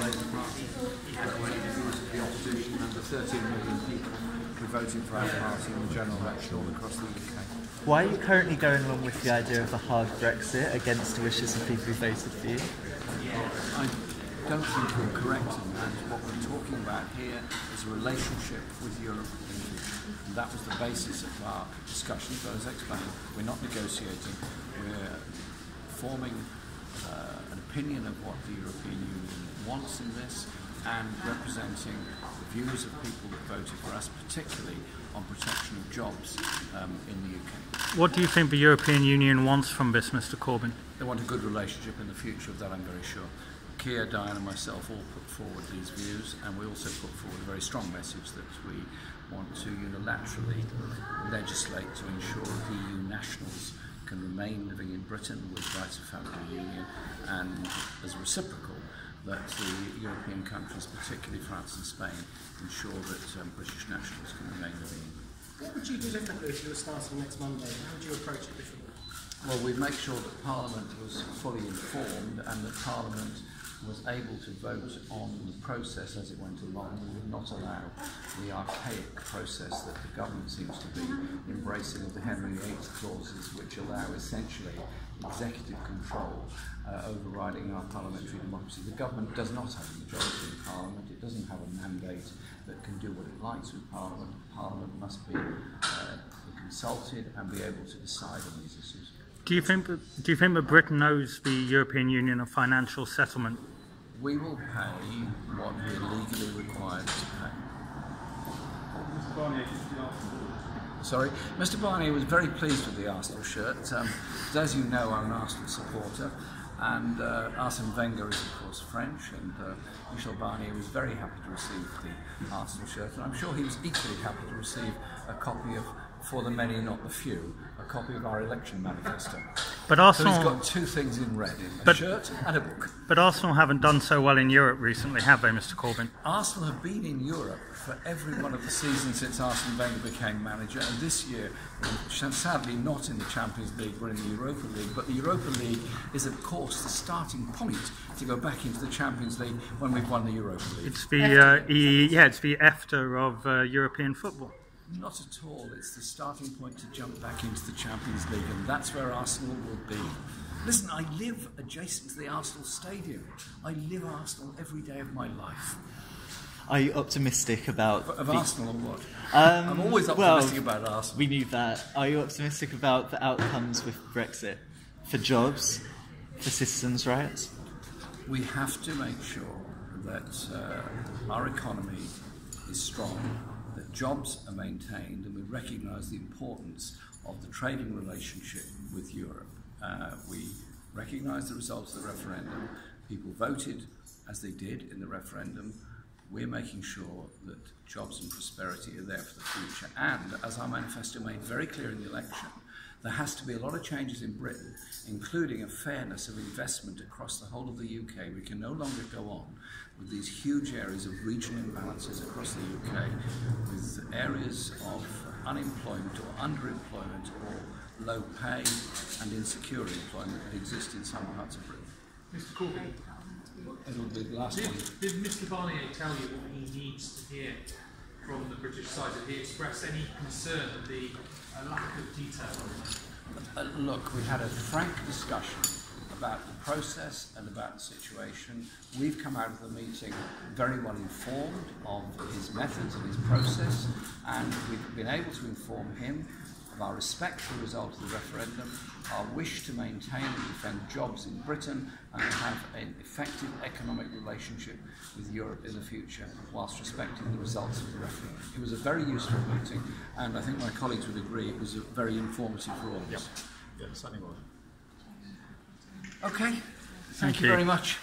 Labour Party, the opposition, and the 13 million people who voted for our party in the general election all across the UK. Why are you currently going along with the idea of a hard Brexit against the wishes of people who voted for you? I don't think we're correct in that. What we're talking about here is a relationship with Europe in the future. And that was the basis of our discussions. As I explained, we're not negotiating, we're forming an opinion of what the European Union wants in this and representing the views of people that voted for us, particularly on protection of jobs in the UK. What do you think the European Union wants from this, Mr Corbyn? They want a good relationship in the future, of that I'm very sure. Keir, Diane and myself all put forward these views, and we also put forward a very strong message that we want to unilaterally legislate to ensure that EU nationals can remain living in Britain with rights of family union, and as reciprocal that the European countries, particularly France and Spain, ensure that British nationals can remain living in. What would you do differently if you were starting next Monday? How would you approach it differently? Well, we'd make sure that Parliament was fully informed and that Parliament was able to vote on the process as it went along. We would not allow the archaic process that the government seems to be embracing of the Henry VIII clauses, which allow essentially executive control overriding our parliamentary democracy. The government does not have a majority in Parliament. It doesn't have a mandate that can do what it likes with Parliament. Parliament must be consulted and be able to decide on these issues. Do you think that Britain owes the European Union a financial settlement? We will pay what we're legally required to pay. Sorry, Mr Barnier was very pleased with the Arsenal shirt. As you know, I'm an Arsenal supporter, and Arsene Wenger is of course French, and Michel Barnier was very happy to receive the Arsenal shirt, and I'm sure he was equally happy to receive a copy of For the Many Not the Few, a copy of our election manifesto. But Arsenal, so he's got two things in red, a shirt and a book. But Arsenal haven't done so well in Europe recently, have they, Mr Corbyn? Arsenal have been in Europe for every one of the seasons since Arsene Wenger became manager, and this year, sadly not in the Champions League, we're in the Europa League, but the Europa League is of course the starting point to go back into the Champions League when we've won the Europa League. It's the it's the EFTA of European football. Not at all. It's the starting point to jump back into the Champions League, and that's where Arsenal will be. Listen, I live adjacent to the Arsenal stadium. I live Arsenal every day of my life. Are you optimistic about... Of Arsenal or what? I'm always optimistic about Arsenal. We knew that. Are you optimistic about the outcomes with Brexit? For jobs? For citizens' rights? We have to make sure that our economy is strong, that jobs are maintained, and we recognise the importance of the trading relationship with Europe. We recognise the results of the referendum. People voted as they did in the referendum. We're making sure that jobs and prosperity are there for the future. And, as our manifesto made very clear in the election, there has to be a lot of changes in Britain, including a fairness of investment across the whole of the UK. We can no longer go on with these huge areas of regional imbalances across the UK, with areas of unemployment or underemployment or low pay and insecure employment that exist in some parts of Britain. Mr Corbyn, It'll be the last one. Did Mr Barnier tell you what he needs to hear from the British side? Did he express any concern at the lack of detail on that? Look, we had a frank discussion about the process and about the situation. We've come out of the meeting very well informed of his methods and his process, and we've been able to inform him of our respect for the result of the referendum, our wish to maintain and defend jobs in Britain, and have an effective economic relationship with Europe in the future, whilst respecting the results of the referendum. It was a very useful meeting, and I think my colleagues would agree it was very informative for all of us. Yeah, certainly was. Okay, thank you very much.